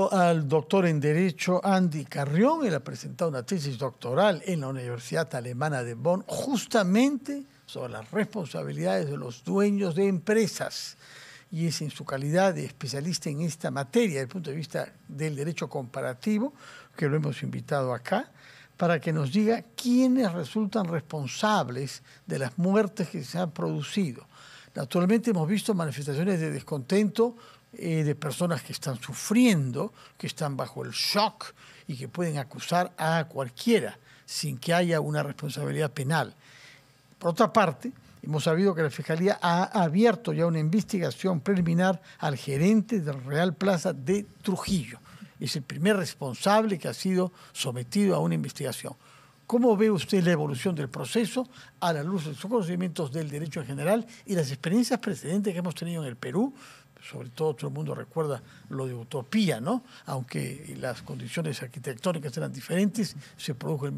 Al doctor en Derecho Andy Carrión. Él ha presentado una tesis doctoral en la Universidad Alemana de Bonn justamente sobre las responsabilidades de los dueños de empresas. Y es en su calidad de especialista en esta materia, desde el punto de vista del derecho comparativo, que lo hemos invitado acá, para que nos diga quiénes resultan responsables de las muertes que se han producido. Naturalmente hemos visto manifestaciones de descontento de personas que están sufriendo, que están bajo el shock y que pueden acusar a cualquiera sin que haya una responsabilidad penal. Por otra parte, hemos sabido que la Fiscalía ha abierto ya una investigación preliminar al gerente del Real Plaza de Trujillo. Es el primer responsable que ha sido sometido a una investigación. ¿Cómo ve usted la evolución del proceso a la luz de sus conocimientos del derecho en general y las experiencias precedentes que hemos tenido en el Perú? Sobre todo el mundo recuerda lo de Utopía, ¿no? Aunque las condiciones arquitectónicas eran diferentes, se produjo el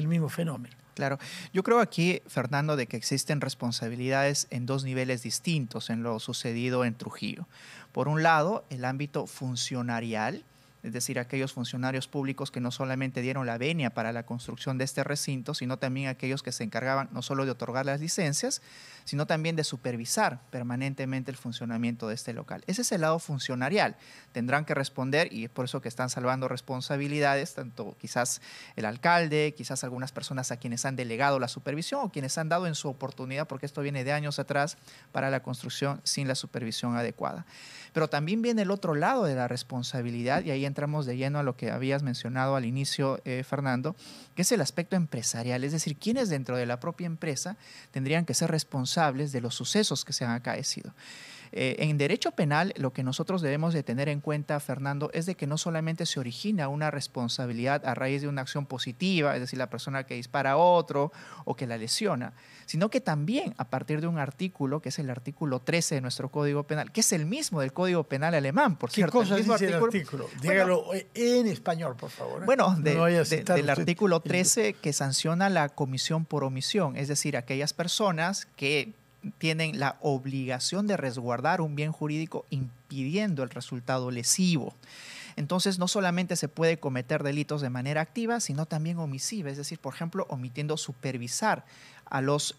mismo fenómeno. Claro, yo creo aquí, Fernando, de que existen responsabilidades en dos niveles distintos en lo sucedido en Trujillo. Por un lado, el ámbito funcionarial, es decir, aquellos funcionarios públicos que no solamente dieron la venia para la construcción de este recinto, sino también aquellos que se encargaban no solo de otorgar las licencias, sino también de supervisar permanentemente el funcionamiento de este local. Ese es el lado funcionarial. Tendrán que responder, y es por eso que están salvando responsabilidades, tanto quizás el alcalde, quizás algunas personas a quienes han delegado la supervisión o quienes han dado en su oportunidad, porque esto viene de años atrás, para la construcción sin la supervisión adecuada. Pero también viene el otro lado de la responsabilidad, y ahí entramos de lleno a lo que habías mencionado al inicio, Fernando, que es el aspecto empresarial, es decir, quiénes dentro de la propia empresa tendrían que ser responsables de los sucesos que se han acaecido. En derecho penal, lo que nosotros debemos de tener en cuenta, Fernando, es de que no solamente se origina una responsabilidad a raíz de una acción positiva, es decir, la persona que dispara a otro o que la lesiona, sino que también a partir de un artículo, que es el artículo 13 de nuestro Código Penal, que es el mismo del Código Penal alemán, por cierto. ¿Qué cosa dice el artículo? Dígalo en español, por favor. Bueno, del artículo 13 que sanciona la comisión por omisión, es decir, aquellas personas que tienen la obligación de resguardar un bien jurídico impidiendo el resultado lesivo. Entonces, no solamente se puede cometer delitos de manera activa, sino también omisiva, es decir, por ejemplo, omitiendo supervisar a los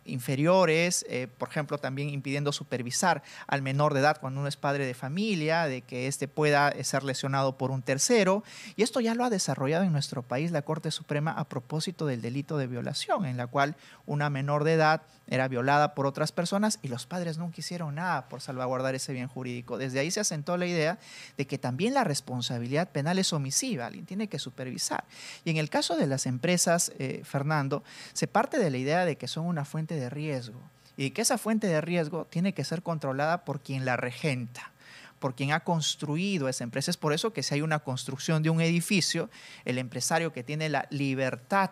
inferiores, por ejemplo, también impidiendo supervisar al menor de edad cuando uno es padre de familia, de que éste pueda ser lesionado por un tercero. Y esto ya lo ha desarrollado en nuestro país la Corte Suprema a propósito del delito de violación, en la cual una menor de edad era violada por otras personas y los padres nunca hicieron nada por salvaguardar ese bien jurídico. Desde ahí se asentó la idea de que también la responsabilidad penal es omisiva, alguien tiene que supervisar. Y en el caso de las empresas, Fernando, se parte de la idea de que son una fuente de riesgo y que esa fuente de riesgo tiene que ser controlada por quien la regenta, por quien ha construido esa empresa. Es por eso que si hay una construcción de un edificio, el empresario que tiene la libertad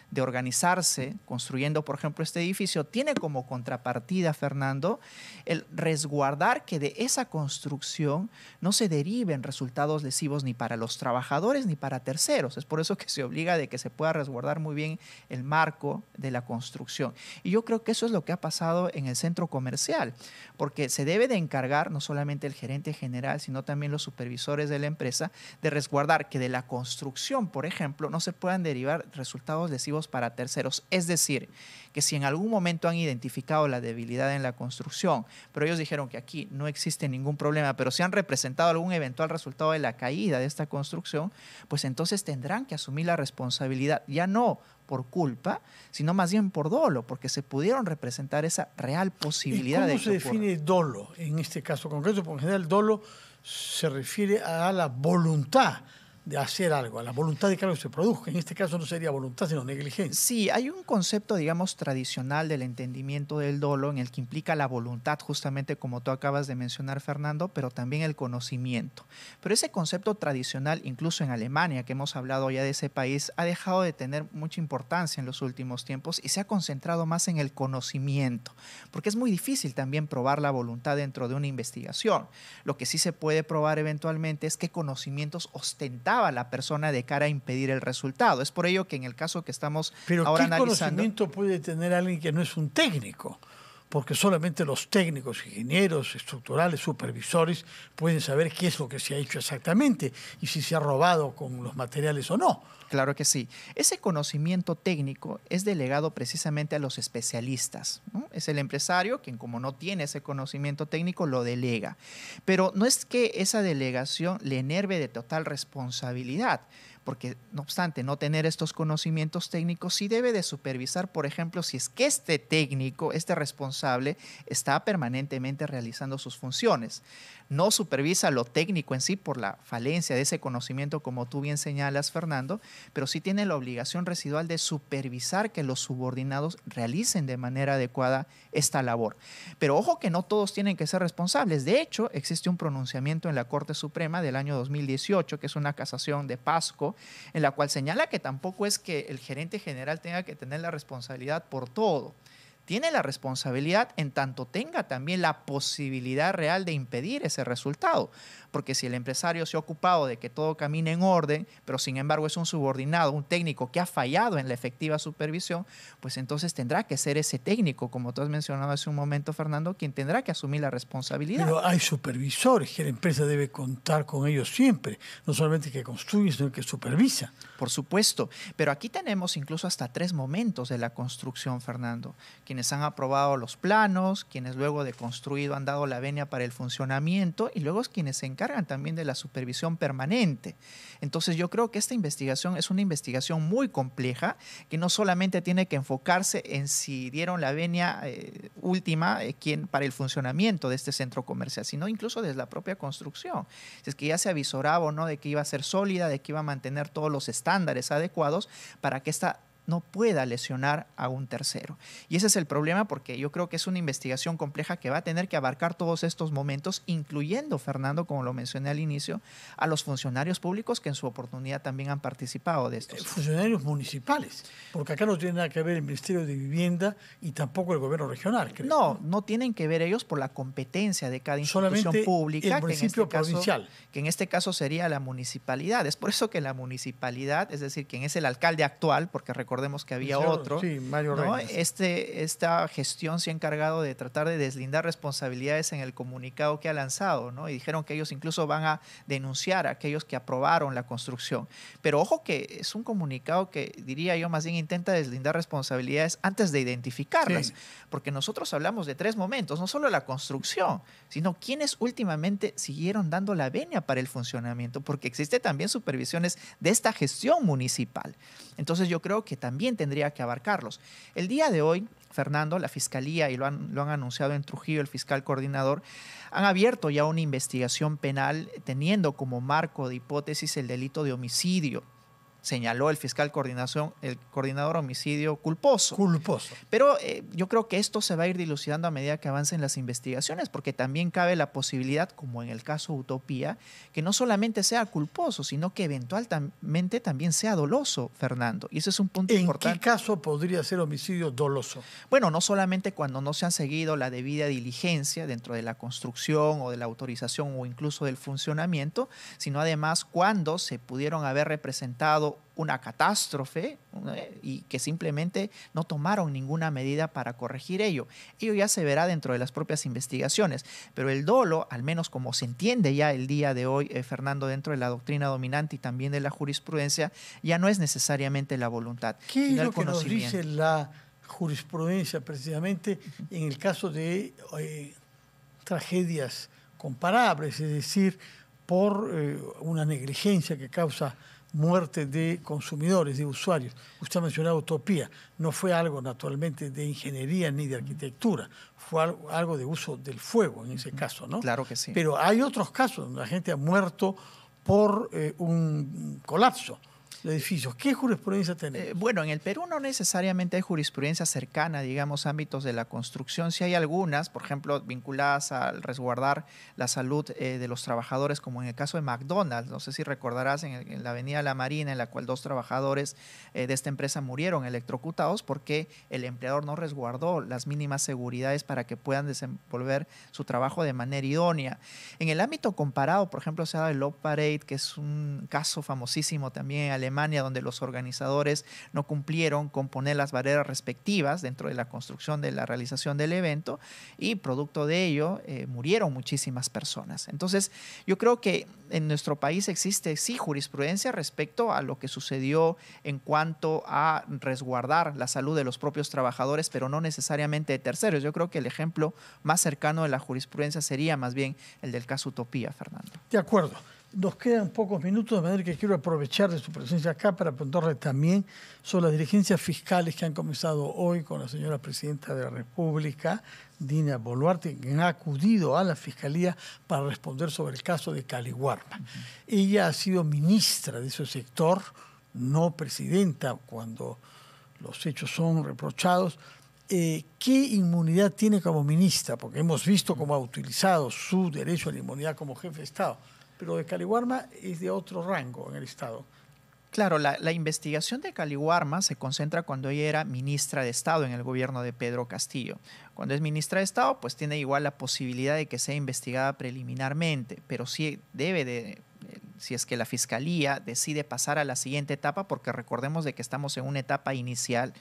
de organizarse construyendo, por ejemplo, este edificio, tiene como contrapartida, Fernando, el resguardar que de esa construcción no se deriven resultados lesivos ni para los trabajadores ni para terceros. Es por eso que se obliga de que se pueda resguardar muy bien el marco de la construcción. Y yo creo que eso es lo que ha pasado en el centro comercial, porque se debe de encargar no solamente el gerente general, sino también los supervisores de la empresa, de resguardar que de la construcción, por ejemplo, no se puedan derivar resultados lesivos para terceros. Es decir, que si en algún momento han identificado la debilidad en la construcción, pero ellos dijeron que aquí no existe ningún problema, pero si han representado algún eventual resultado de la caída de esta construcción, pues entonces tendrán que asumir la responsabilidad, ya no por culpa, sino más bien por dolo, porque se pudieron representar esa real posibilidad de que ocurra. ¿Cómo se define dolo en este caso concreto? Porque en general dolo se refiere a la voluntad de hacer algo, a la voluntad de que algo se produzca. En este caso no sería voluntad, sino negligencia. Sí, hay un concepto, digamos, tradicional del entendimiento del dolo en el que implica la voluntad, justamente como tú acabas de mencionar, Fernando, pero también el conocimiento. Pero ese concepto tradicional, incluso en Alemania, que hemos hablado ya de ese país, ha dejado de tener mucha importancia en los últimos tiempos y se ha concentrado más en el conocimiento, porque es muy difícil también probar la voluntad dentro de una investigación. Lo que sí se puede probar eventualmente es qué conocimientos ostentaba la persona de cara a impedir el resultado. Es por ello que en el caso que estamos ahora analizando... ¿Pero qué conocimiento puede tener alguien que no es un técnico? porque solamente los técnicos, ingenieros, estructurales, supervisores pueden saber qué es lo que se ha hecho exactamente y si se ha robado con los materiales o no. Claro que sí. Ese conocimiento técnico es delegado precisamente a los especialistas, ¿no? Es el empresario quien, como no tiene ese conocimiento técnico, lo delega. Pero no es que esa delegación le enerve de total responsabilidad, porque no obstante no tener estos conocimientos técnicos, sí debe de supervisar, por ejemplo, si es que este técnico, este responsable, está permanentemente realizando sus funciones. No supervisa lo técnico en sí por la falencia de ese conocimiento, como tú bien señalas, Fernando, pero sí tiene la obligación residual de supervisar que los subordinados realicen de manera adecuada esta labor. Pero ojo que no todos tienen que ser responsables. De hecho, existe un pronunciamiento en la Corte Suprema del año 2018, que es una casación de Pasco, en la cual señala que tampoco es que el gerente general tenga que tener la responsabilidad por todo. Tiene la responsabilidad en tanto tenga también la posibilidad real de impedir ese resultado. Porque si el empresario se ha ocupado de que todo camine en orden, pero sin embargo es un subordinado, un técnico que ha fallado en la efectiva supervisión, pues entonces tendrá que ser ese técnico, como tú has mencionado hace un momento, Fernando, quien tendrá que asumir la responsabilidad. Pero hay supervisores que la empresa debe contar con ellos siempre, no solamente que construye, sino que supervisa. Por supuesto, pero aquí tenemos incluso hasta 3 momentos de la construcción, Fernando. Quienes han aprobado los planos, quienes luego de construido han dado la venia para el funcionamiento y luego quienes se encargan también de la supervisión permanente. Entonces yo creo que esta investigación es una investigación muy compleja que no solamente tiene que enfocarse en si dieron la venia última para el funcionamiento de este centro comercial, sino incluso desde la propia construcción. Si es que ya se avisoraba o no de que iba a ser sólida, de que iba a mantener todos los estándares adecuados para que esta no pueda lesionar a un tercero. Y ese es el problema, porque yo creo que es una investigación compleja que va a tener que abarcar todos estos momentos, incluyendo, Fernando, como lo mencioné al inicio, a los funcionarios públicos que en su oportunidad también han participado de estos. Funcionarios municipales, porque acá no tiene nada que ver el Ministerio de Vivienda y tampoco el gobierno regional, creo. No, no tienen que ver ellos por la competencia de cada institución solamente pública, el municipio provincial. Que en este caso sería la municipalidad. Es por eso que la municipalidad, es decir, quien es el alcalde actual, porque recordemos que había otro, sí, Mario ¿no? Reyes. Esta gestión se ha encargado de tratar de deslindar responsabilidades en el comunicado que ha lanzado, ¿no? Y dijeron que ellos incluso van a denunciar a aquellos que aprobaron la construcción. Pero ojo que es un comunicado que, diría yo, más bien intenta deslindar responsabilidades antes de identificarlas, sí. Porque nosotros hablamos de 3 momentos, no solo la construcción, sino quienes últimamente siguieron dando la venia para el funcionamiento, porque existe también supervisiones de esta gestión municipal. Entonces yo creo que también tendría que abarcarlos. El día de hoy, Fernando, la Fiscalía, y lo han anunciado en Trujillo el fiscal coordinador, han abierto ya una investigación penal teniendo como marco de hipótesis el delito de homicidio. Señaló el fiscal el coordinador homicidio culposo. Culposo. Pero yo creo que esto se va a ir dilucidando a medida que avancen las investigaciones, porque también cabe la posibilidad, como en el caso Utopía, que no solamente sea culposo, sino que eventualmente también sea doloso, Fernando. Y ese es un punto importante. ¿En qué caso podría ser homicidio doloso? Bueno, no solamente cuando no se han seguido la debida diligencia dentro de la construcción o de la autorización o incluso del funcionamiento, sino además cuando se pudieron haber representado una catástrofe y que simplemente no tomaron ninguna medida para corregir ello. Ello ya se verá dentro de las propias investigaciones, pero el dolo, al menos como se entiende ya el día de hoy, Fernando, dentro de la doctrina dominante y también de la jurisprudencia, ya no es necesariamente la voluntad, ¿qué es lo que nos dice la jurisprudencia precisamente en el caso de tragedias comparables, es decir, por una negligencia que causa muerte de consumidores, de usuarios? Usted ha mencionado Utopía, no fue algo naturalmente de ingeniería ni de arquitectura, fue algo de uso del fuego en ese caso, ¿no? Claro que sí. Pero hay otros casos donde la gente ha muerto por un colapso de edificios. ¿Qué jurisprudencia tenemos? Bueno, en el Perú no necesariamente hay jurisprudencia cercana, digamos, ámbitos de la construcción. Sí hay algunas, por ejemplo, vinculadas al resguardar la salud de los trabajadores, como en el caso de McDonald's. No sé si recordarás en la avenida La Marina, en la cual 2 trabajadores de esta empresa murieron electrocutados porque el empleador no resguardó las mínimas seguridades para que puedan desenvolver su trabajo de manera idónea. En el ámbito comparado, por ejemplo, se ha dado el Love Parade, que es un caso famosísimo también en Alemania, Alemania, donde los organizadores no cumplieron con poner las barreras respectivas dentro de la construcción de la realización del evento, y producto de ello murieron muchísimas personas. Entonces, yo creo que en nuestro país existe, sí, jurisprudencia respecto a lo que sucedió en cuanto a resguardar la salud de los propios trabajadores, pero no necesariamente de terceros. Yo creo que el ejemplo más cercano de la jurisprudencia sería más bien el del caso Utopía, Fernando. De acuerdo. Nos quedan pocos minutos, de manera que quiero aprovechar de su presencia acá para preguntarle también sobre las diligencias fiscales que han comenzado hoy con la señora Presidenta de la República, Dina Boluarte, que ha acudido a la Fiscalía para responder sobre el caso de Caliwarma. Ella ha sido ministra de ese sector, no presidenta cuando los hechos son reprochados. ¿Qué inmunidad tiene como ministra? Porque hemos visto cómo ha utilizado su derecho a la inmunidad como jefe de Estado. Pero de Caliwarma es de otro rango en el Estado. Claro, la investigación de Caliwarma se concentra cuando ella era ministra de Estado en el gobierno de Pedro Castillo. Cuando es ministra de Estado, pues tiene igual la posibilidad de que sea investigada preliminarmente, pero sí debe de, si es que la Fiscalía decide pasar a la siguiente etapa, porque recordemos de que estamos en una etapa inicial.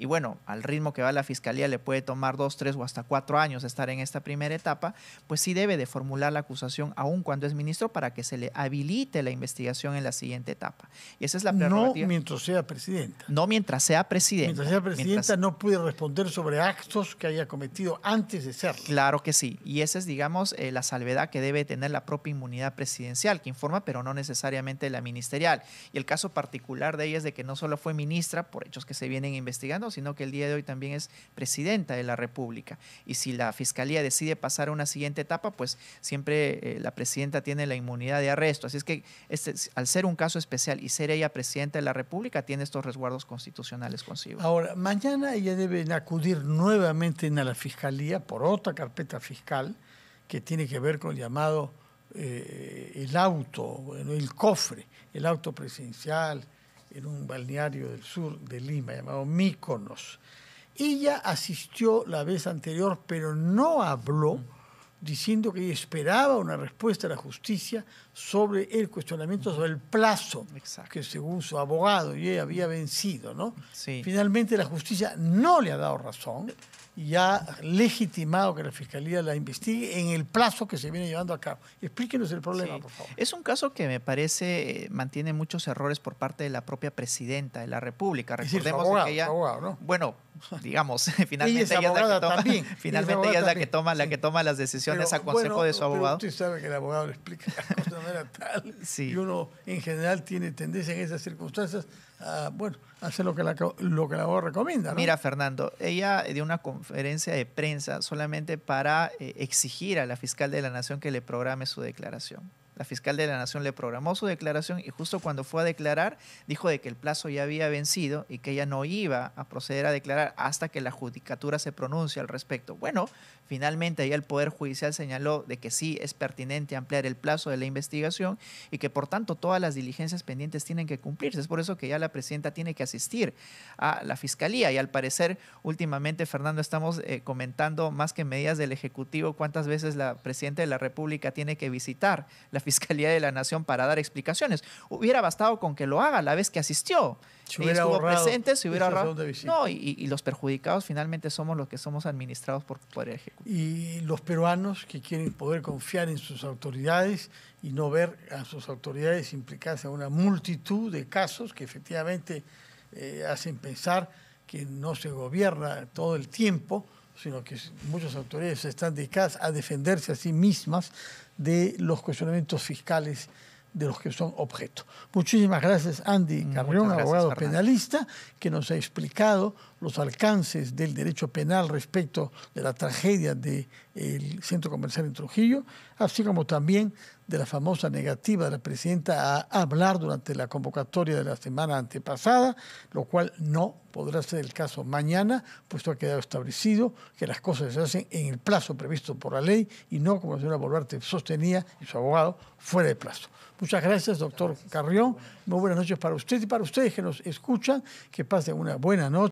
Y bueno, al ritmo que va la Fiscalía le puede tomar 2, 3 o hasta 4 años estar en esta primera etapa, pues sí debe de formular la acusación aún cuando es ministro para que se le habilite la investigación en la siguiente etapa. Y esa es la prerrogativa. No mientras sea presidenta. No mientras sea presidenta. Mientras sea presidenta no puede responder sobre actos que haya cometido antes de serlo. Claro que sí. Y esa es, digamos, la salvedad que debe tener la propia inmunidad presidencial, que informa, pero no necesariamente la ministerial. Y el caso particular de ella es de que no solo fue ministra por hechos que se vienen investigando, sino que el día de hoy también es presidenta de la República. Y si la Fiscalía decide pasar a una siguiente etapa, pues siempre la presidenta tiene la inmunidad de arresto. Así es que al ser un caso especial y ser ella presidenta de la República, tiene estos resguardos constitucionales consigo. Ahora, mañana ella debe acudir nuevamente a la Fiscalía por otra carpeta fiscal que tiene que ver con el llamado el auto, bueno, el cofre, el auto presidencial, en un balneario del sur de Lima llamado Míconos. Ella asistió la vez anterior, pero no habló, diciendo que ella esperaba una respuesta de la justicia sobre el cuestionamiento sobre el plazo. Exacto. Que según su abogado y ella había vencido, ¿no? Sí. Finalmente la justicia no le ha dado razón y ha legitimado que la Fiscalía la investigue en el plazo que se viene llevando a cabo. Explíquenos el problema, Sí. por favor. Es un caso que me parece mantiene muchos errores por parte de la propia presidenta de la República. Recordemos que ella, abogado, ¿no? Bueno, digamos, finalmente ella es abogada también. Finalmente ella es la que toma las decisiones pero, a consejo de su abogado. Usted sabe que el abogado le explica las cosas de manera tal Sí. y uno en general tiene tendencia en esas circunstancias a, hacer lo que el abogado recomienda, ¿no? Mira, Fernando, ella dio una conferencia de prensa solamente para exigir a la fiscal de la Nación que le programe su declaración. La fiscal de la Nación le programó su declaración y justo cuando fue a declarar dijo de que el plazo ya había vencido y que ella no iba a proceder a declarar hasta que la judicatura se pronuncie al respecto. Bueno, finalmente ya el Poder Judicial señaló de que sí es pertinente ampliar el plazo de la investigación y que por tanto todas las diligencias pendientes tienen que cumplirse. Es por eso que ya la presidenta tiene que asistir a la Fiscalía y al parecer últimamente, Fernando, estamos comentando más que medidas del Ejecutivo cuántas veces la Presidenta de la República tiene que visitar la Fiscalía de la Nación para dar explicaciones. Hubiera bastado con que lo haga la vez que asistió. Se hubiera estuvo ahorrado presente, se hubiera ahorrado. No, y los perjudicados finalmente somos los que somos administrados por Poder Ejecutivo. Y los peruanos que quieren poder confiar en sus autoridades y no ver a sus autoridades implicadas en una multitud de casos que efectivamente hacen pensar que no se gobierna todo el tiempo, sino que muchas autoridades están dedicadas a defenderse a sí mismas de los cuestionamientos fiscales de los que son objeto. Muchísimas gracias, Andy Carrión, abogado penalista, que nos ha explicado los alcances del derecho penal respecto de la tragedia del Centro Comercial en Trujillo, así como también de la famosa negativa de la presidenta a hablar durante la convocatoria de la semana antepasada, lo cual no podrá ser el caso mañana, puesto ha quedado establecido que las cosas se hacen en el plazo previsto por la ley y no, como la señora Boluarte sostenía y su abogado, fuera de plazo. Muchas gracias, doctor Carrión. Muy buenas noches para usted y para ustedes que nos escuchan. Que pasen una buena noche.